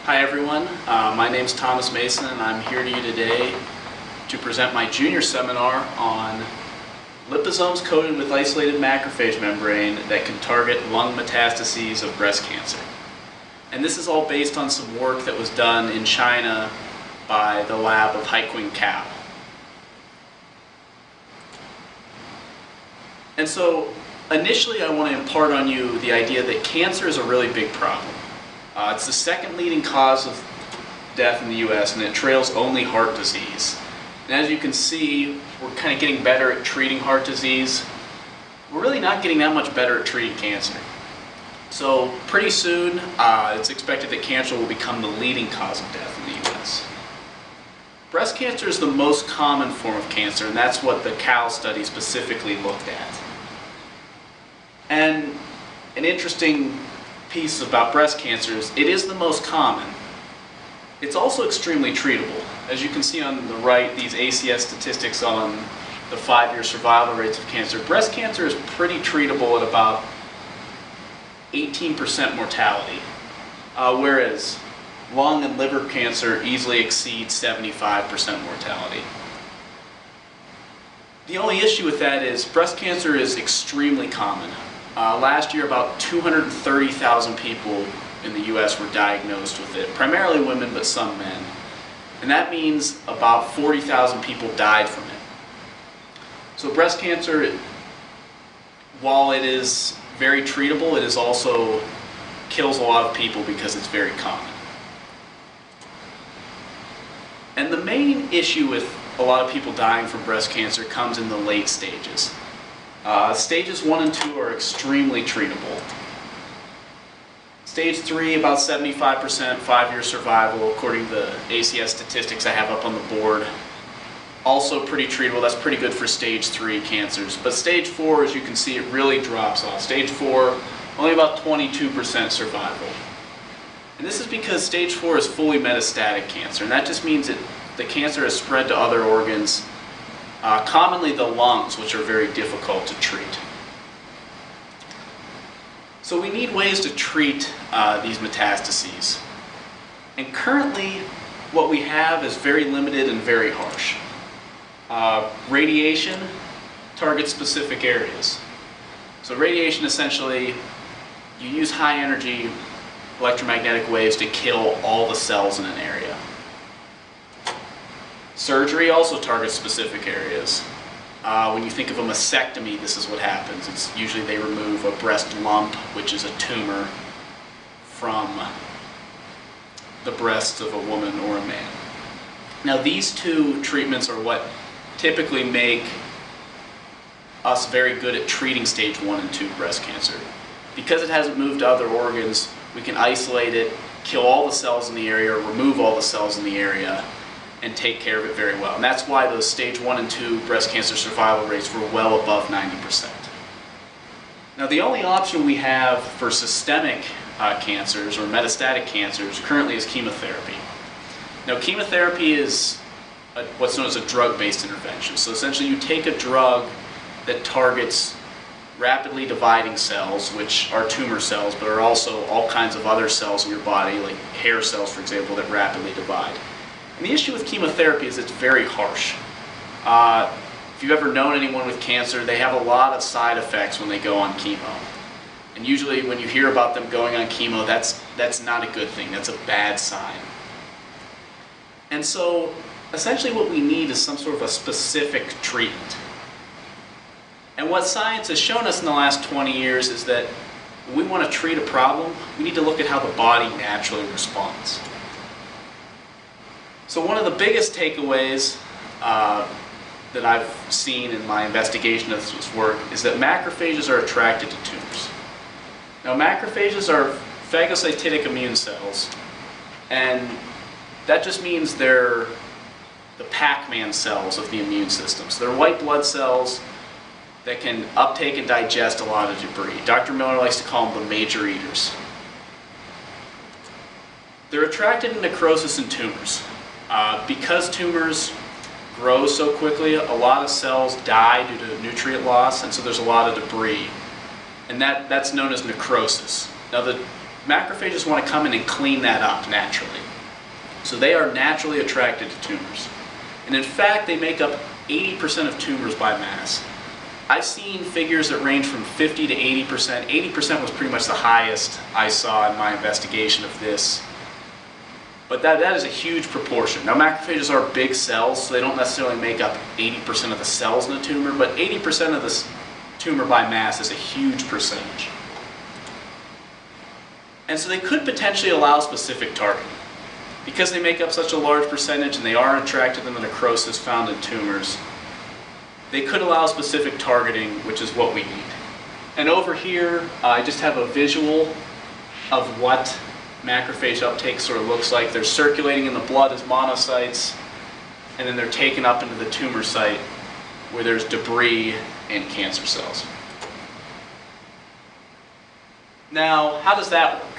Hi everyone, my name is Thomas Mason and I'm here to you today to present my junior seminar on liposomes coated with isolated macrophage membrane that can target lung metastases of breast cancer. And this is all based on some work that was done in China by the lab of Haiqing Cao. And so initially I want to impart on you the idea that cancer is a really big problem. It's the second leading cause of death in the US, and it trails only heart disease. And as you can see, we're kind of getting better at treating heart disease. We're really not getting that much better at treating cancer. So pretty soon, it's expected that cancer will become the leading cause of death in the US. Breast cancer is the most common form of cancer, and that's what the Cao study specifically looked at. And an interesting piece about breast cancer is it is the most common. It's also extremely treatable. As you can see on the right, these ACS statistics on the 5-year survival rates of cancer. Breast cancer is pretty treatable at about 18% mortality, whereas lung and liver cancer easily exceed 75% mortality. The only issue with that is breast cancer is extremely common. Last year, about 230,000 people in the US were diagnosed with it, primarily women, but some men. And that means about 40,000 people died from it. So breast cancer, while it is very treatable, it also kills a lot of people because it's very common. And the main issue with a lot of people dying from breast cancer comes in the late stages. Stages 1 and 2 are extremely treatable. Stage 3, about 75% 5-year survival, according to the ACS statistics I have up on the board. Also pretty treatable. That's pretty good for stage 3 cancers. But stage 4, as you can see, it really drops off. Stage 4, only about 22% survival. And this is because stage 4 is fully metastatic cancer, and that just means that the cancer has spread to other organs, commonly the lungs, which are very difficult to treat. So we need ways to treat these metastases. And currently, what we have is very limited and very harsh. Radiation targets specific areas. So radiation, essentially, you use high energy electromagnetic waves to kill all the cells in an area. Surgery also targets specific areas. When you think of a mastectomy, this is what happens. It's usually they remove a breast lump, which is a tumor, from the breasts of a woman or a man. Now these two treatments are what typically make us very good at treating stage 1 and 2 breast cancer. Because it hasn't moved to other organs, we can isolate it, kill all the cells in the area, remove all the cells in the area, and take care of it very well. And that's why those stage 1 and 2 breast cancer survival rates were well above 90%. Now the only option we have for systemic cancers or metastatic cancers currently is chemotherapy. Now chemotherapy is what's known as a drug-based intervention. So essentially you take a drug that targets rapidly dividing cells, which are tumor cells, but are also all kinds of other cells in your body, like hair cells, for example, that rapidly divide. And the issue with chemotherapy is it's very harsh. If you've ever known anyone with cancer, they have a lot of side effects when they go on chemo. And usually when you hear about them going on chemo, that's not a good thing. That's a bad sign. And so essentially what we need is some sort of a specific treatment. And what science has shown us in the last 20 years is that when we want to treat a problem, we need to look at how the body naturally responds. So one of the biggest takeaways that I've seen in my investigation of this work is that macrophages are attracted to tumors. Now macrophages are phagocytic immune cells, and that just means they're the Pac-Man cells of the immune system. So they're white blood cells that can uptake and digest a lot of debris. Dr. Miller likes to call them the major eaters. They're attracted to necrosis in tumors. Because tumors grow so quickly, a lot of cells die due to nutrient loss, and so there's a lot of debris. And that's known as necrosis. Now the macrophages want to come in and clean that up naturally. So they are naturally attracted to tumors. And in fact, they make up 80% of tumors by mass. I've seen figures that range from 50 to 80%. 80% was pretty much the highest I saw in my investigation of this. But that is a huge proportion. Now, macrophages are big cells, so they don't necessarily make up 80% of the cells in a tumor, but 80% of the tumor by mass is a huge percentage. And so they could potentially allow specific targeting. Because they make up such a large percentage and they are attracted to the necrosis found in tumors, they could allow specific targeting, which is what we need. And over here, I just have a visual of what macrophage uptake sort of looks like. They're circulating in the blood as monocytes, and then they're taken up into the tumor site where there's debris and cancer cells. Now, how does that work?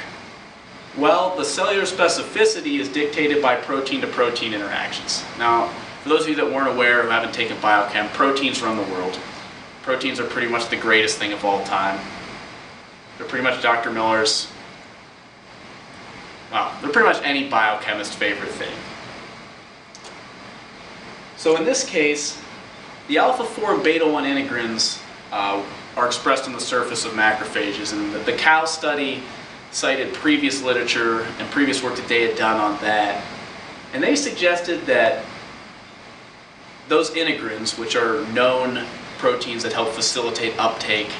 Well, the cellular specificity is dictated by protein-to-protein interactions. Now, for those of you that weren't aware or haven't taken biochem, proteins run the world. Proteins are pretty much the greatest thing of all time. They're pretty much Dr. Miller's, well, they're pretty much any biochemist's favorite thing. So in this case, the alpha-4 and beta-1 integrins are expressed on the surface of macrophages, and the cow study cited previous literature and previous work that they had done on that. And they suggested that those integrins, which are known proteins that help facilitate uptake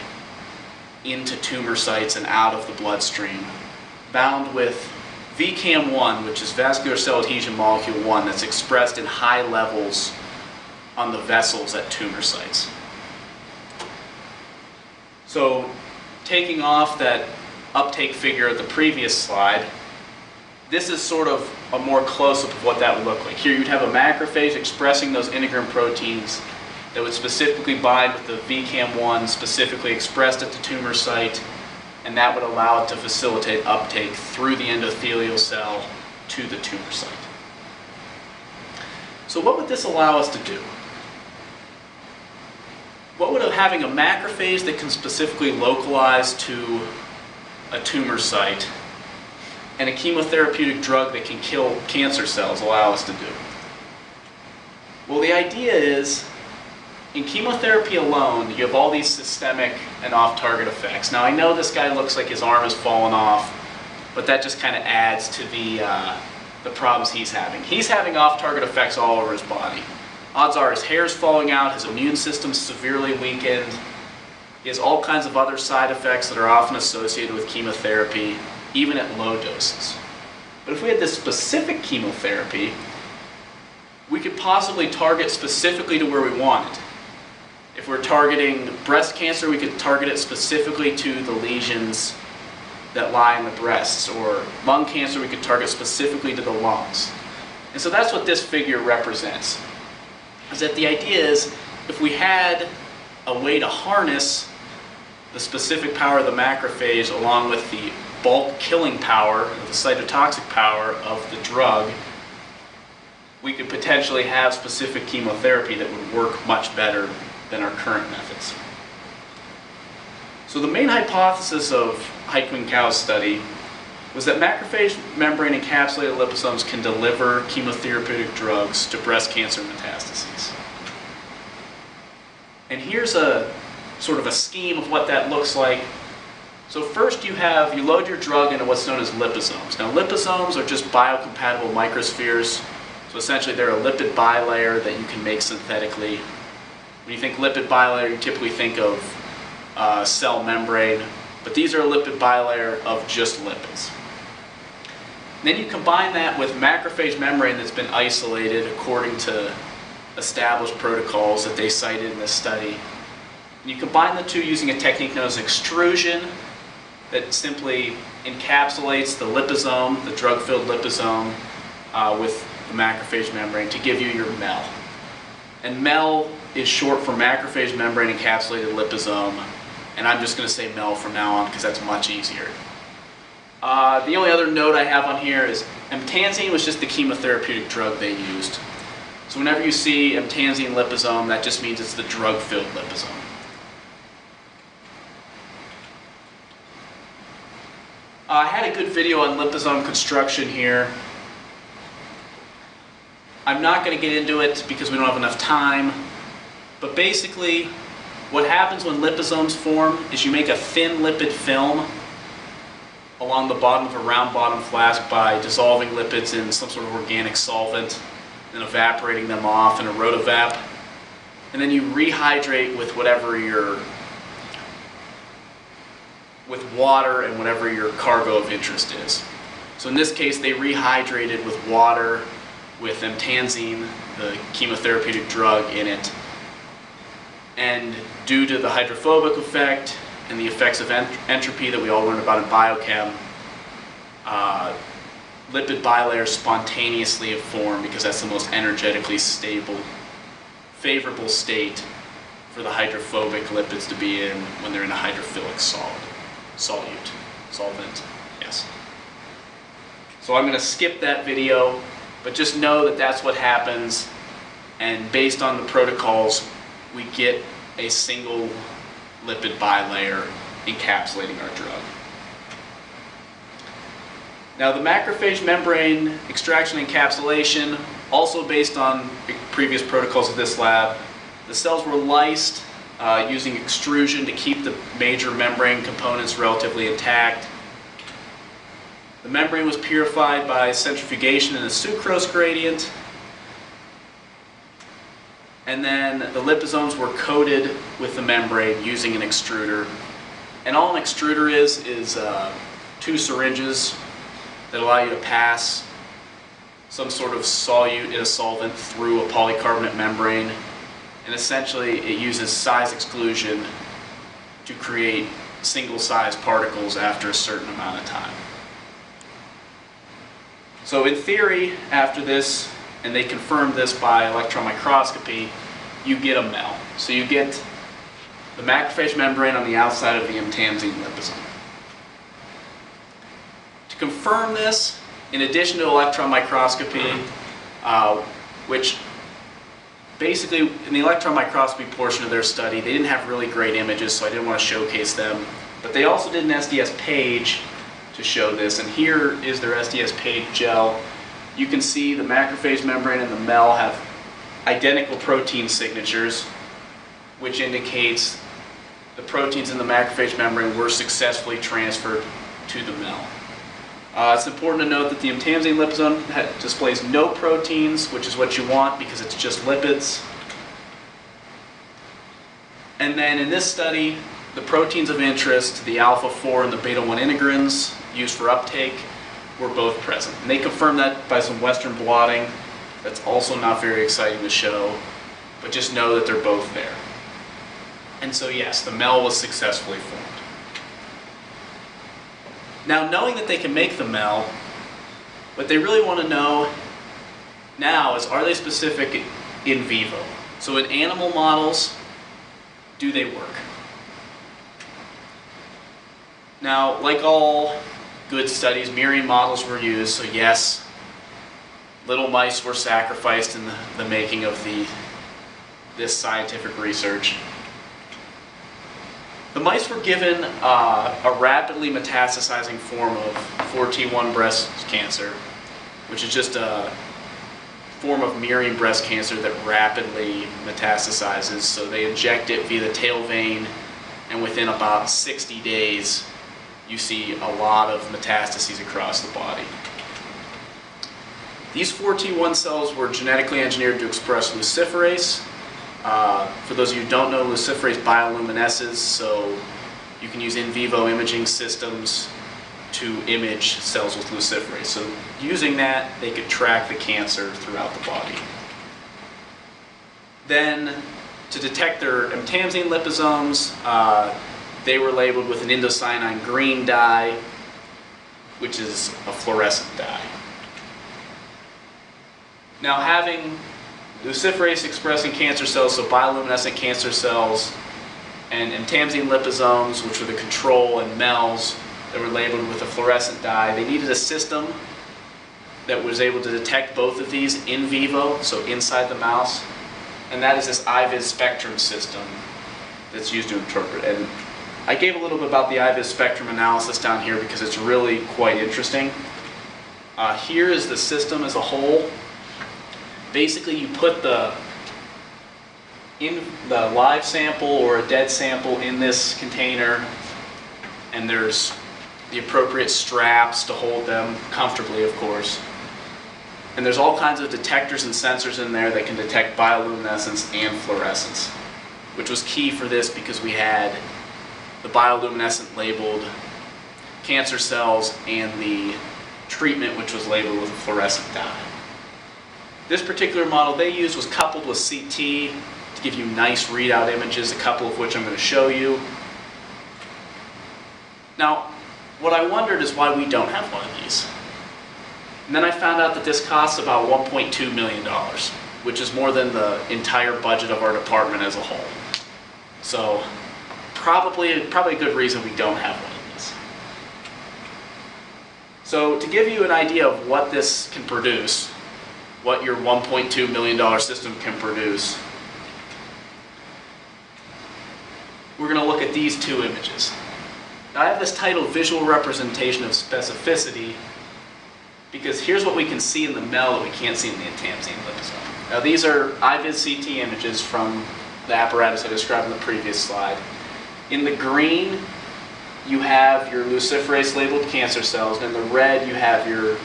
into tumor sites and out of the bloodstream, bound with VCAM1, which is vascular cell adhesion molecule 1, that's expressed in high levels on the vessels at tumor sites. So, taking off that uptake figure of the previous slide, this is sort of a more close-up of what that would look like. Here you'd have a macrophage expressing those integrin proteins that would specifically bind with the VCAM1 specifically expressed at the tumor site, and that would allow it to facilitate uptake through the endothelial cell to the tumor site. So what would this allow us to do? What would having a macrophage that can specifically localize to a tumor site and a chemotherapeutic drug that can kill cancer cells allow us to do? Well, the idea is, in chemotherapy alone, you have all these systemic and off-target effects. Now, I know this guy looks like his arm has fallen off, but that just kind of adds to the problems he's having. He's having off-target effects all over his body. Odds are his hair's falling out, his immune system's severely weakened. He has all kinds of other side effects that are often associated with chemotherapy, even at low doses. But if we had this specific chemotherapy, we could possibly target specifically to where we want it. If we're targeting breast cancer, we could target it specifically to the lesions that lie in the breasts, or lung cancer, we could target specifically to the lungs. And so that's what this figure represents. Is that the idea is, if we had a way to harness the specific power of the macrophage along with the bulk killing power, the cytotoxic power of the drug, we could potentially have specific chemotherapy that would work much better than our current methods. So the main hypothesis of Heikwing Cow's study was that macrophage membrane encapsulated liposomes can deliver chemotherapeutic drugs to breast cancer metastases. And here's a sort of a scheme of what that looks like. So first you load your drug into what's known as liposomes. Now liposomes are just biocompatible microspheres. So essentially they're a lipid bilayer that you can make synthetically. When you think lipid bilayer, you typically think of cell membrane, but these are a lipid bilayer of just lipids. And then you combine that with macrophage membrane that's been isolated according to established protocols that they cited in this study. And you combine the two using a technique known as extrusion that simply encapsulates the liposome, the drug-filled liposome, with the macrophage membrane to give you your MEL. And MEL is short for macrophage membrane encapsulated liposome, and I'm just going to say MEL from now on because that's much easier. The only other note I have on here is emtansine was just the chemotherapeutic drug they used. So whenever you see emtansine liposome, that just means it's the drug-filled liposome. I had a good video on liposome construction here. I'm not going to get into it because we don't have enough time, but basically what happens when liposomes form is you make a thin lipid film along the bottom of a round bottom flask by dissolving lipids in some sort of organic solvent, then evaporating them off in a rotovap, and then you rehydrate with with water and whatever your cargo of interest is. So in this case, they rehydrated with water with emtansine, the chemotherapeutic drug, in it. And due to the hydrophobic effect and the effects of entropy that we all learned about in biochem, lipid bilayers spontaneously have formed because that's the most energetically stable, favorable state for the hydrophobic lipids to be in when they're in a hydrophilic solvent, yes. So I'm going to skip that video, but just know that that's what happens, and based on the protocols, we get a single lipid bilayer encapsulating our drug. Now the macrophage membrane extraction encapsulation, also based on previous protocols of this lab, the cells were lysed using extrusion to keep the major membrane components relatively intact. The membrane was purified by centrifugation in a sucrose gradient, and then the liposomes were coated with the membrane using an extruder. And all an extruder is 2 syringes that allow you to pass some sort of solute in a solvent through a polycarbonate membrane. And essentially it uses size exclusion to create single-size particles after a certain amount of time. So in theory, after this, and they confirmed this by electron microscopy, you get a MEL. So you get the macrophage membrane on the outside of the emtansine liposome. To confirm this, in addition to electron microscopy, which basically in the electron microscopy portion of their study, they didn't have really great images, so I didn't want to showcase them. But they also did an SDS page to show this, and here is their SDS page gel. You can see the macrophage membrane and the MEL have identical protein signatures, which indicates the proteins in the macrophage membrane were successfully transferred to the MEL. It's important to note that the emtansine liposome displays no proteins, which is what you want because it's just lipids. And then in this study, the proteins of interest, the alpha-4 and the beta-1 integrins used for uptake, were both present. And they confirmed that by some Western blotting. That's also not very exciting to show, but just know that they're both there. And so yes, the MEL was successfully formed. Now, knowing that they can make the MEL, what they really want to know now is, are they specific in vivo? So in animal models, do they work? Now, like all good studies, murine models were used, so yes, little mice were sacrificed in the making of this scientific research. The mice were given a rapidly metastasizing form of 4T1 breast cancer, which is just a form of murine breast cancer that rapidly metastasizes. So they inject it via the tail vein, and within about 60 days, you see a lot of metastases across the body. These 4T1 cells were genetically engineered to express luciferase. For those of you who don't know, luciferase bioluminesces, so you can use in vivo imaging systems to image cells with luciferase. So using that, they could track the cancer throughout the body. Then, to detect their emtansine liposomes, they were labeled with an indocyanine green dye, which is a fluorescent dye. Now, having luciferase expressing cancer cells, so bioluminescent cancer cells, and emtansine liposomes, which were the control, and MELs that were labeled with a fluorescent dye, they needed a system that was able to detect both of these in vivo, so inside the mouse, and that is this IVIS spectrum system that's used to interpret. And I gave a little bit about the IVIS spectrum analysis down here because it's really quite interesting. Here is the system as a whole. Basically, you put the live sample or a dead sample in this container, and there's the appropriate straps to hold them comfortably, of course. And there's all kinds of detectors and sensors in there that can detect bioluminescence and fluorescence, which was key for this because we had the bioluminescent labeled cancer cells and the treatment, which was labeled with a fluorescent dye. This particular model they used was coupled with CT to give you nice readout images, a couple of which I'm going to show you. Now, what I wondered is why we don't have one of these. And then I found out that this costs about $1.2 million, which is more than the entire budget of our department as a whole. So, probably a good reason we don't have one of these. So, to give you an idea of what this can produce, what your $1.2 million system can produce, we're going to look at these two images. Now, I have this titled Visual Representation of Specificity because here's what we can see in the MEL that we can't see in the entamazine liposome. Now, these are IVIS CT images from the apparatus I described in the previous slide. In the green, you have your luciferase labeled cancer cells, and in the red, you have your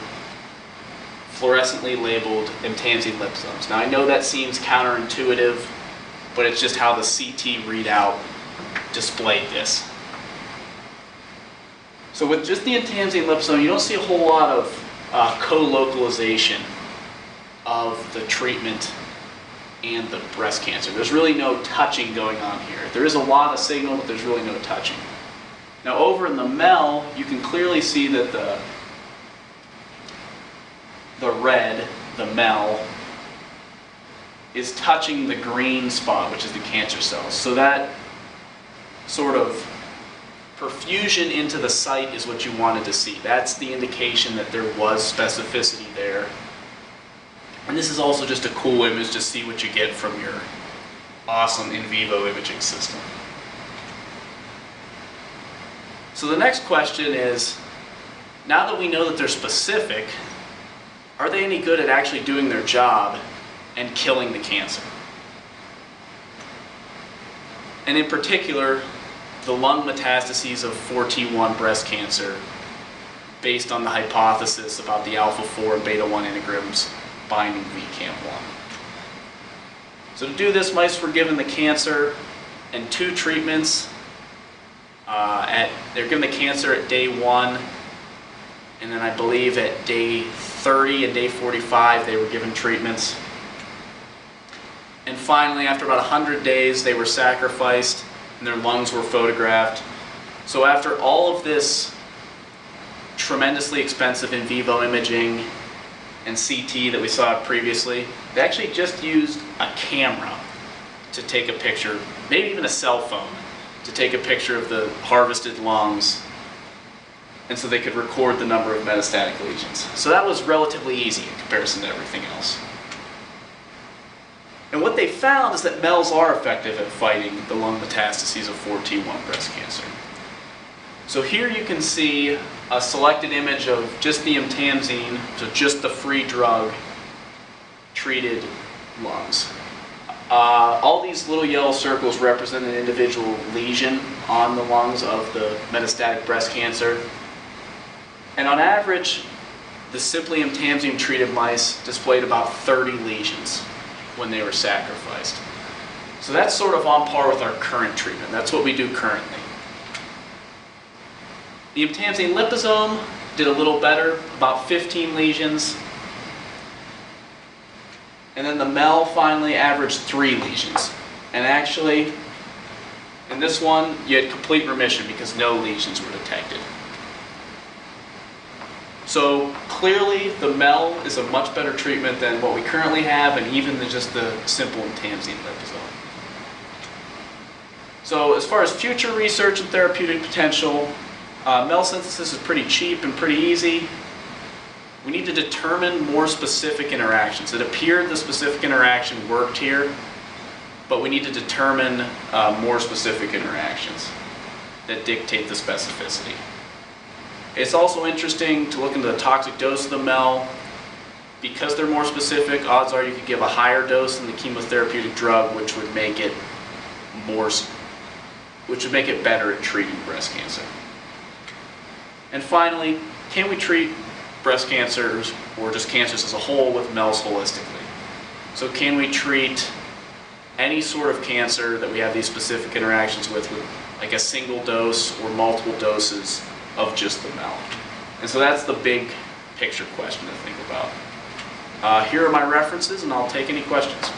fluorescently labeled entamazine liposomes. Now, I know that seems counterintuitive, but it's just how the CT readout displayed this. So with just the entamazine liposome, you don't see a whole lot of co-localization of the treatment and the breast cancer. There's really no touching going on here. There is a lot of signal, but there's really no touching. Now over in the MEL, you can clearly see that the red, the MEL, is touching the green spot, which is the cancer cells. So that sort of perfusion into the site is what you wanted to see. That's the indication that there was specificity there. And this is also just a cool image to see what you get from your awesome in vivo imaging system. So the next question is, now that we know that they're specific, are they any good at actually doing their job and killing the cancer? And in particular, the lung metastases of 4T1 breast cancer, based on the hypothesis about the alpha-4 and beta-1 integrins binding VCAM1. So to do this, mice were given the cancer and 2 treatments. They're given the cancer at day 1, and then I believe at day 30 and day 45 they were given treatments. And finally, after about 100 days, they were sacrificed and their lungs were photographed. So after all of this tremendously expensive in vivo imaging and CT that we saw previously, they actually just used a camera to take a picture, maybe even a cell phone, to take a picture of the harvested lungs, and so they could record the number of metastatic lesions. So that was relatively easy in comparison to everything else. And what they found is that MELs are effective at fighting the lung metastases of 4T1 breast cancer. So here you can see a selected image of just the entamazine, so just the free drug treated lungs. All these little yellow circles represent an individual lesion on the lungs of the metastatic breast cancer. And on average, the simply entamazine treated mice displayed about 30 lesions when they were sacrificed. So that's sort of on par with our current treatment. That's what we do currently. The entamazine liposome did a little better, about 15 lesions. And then the MEL finally averaged 3 lesions. And actually, in this one, you had complete remission because no lesions were detected. So clearly, the MEL is a much better treatment than what we currently have, and even just the simple entamazine liposome. So as far as future research and therapeutic potential, MEL synthesis is pretty cheap and pretty easy. We need to determine more specific interactions. It appeared the specific interaction worked here, but we need to determine more specific interactions. that dictate the specificity. It's also interesting to look into the toxic dose of the MEL. Because they're more specific, odds are you could give a higher dose than the chemotherapeutic drug, which would make it better at treating breast cancer. And finally, can we treat breast cancers or just cancers as a whole with MELs holistically? So can we treat any sort of cancer that we have these specific interactions with like a single dose or multiple doses of just the MEL? And so that's the big picture question to think about. Here are my references, and I'll take any questions.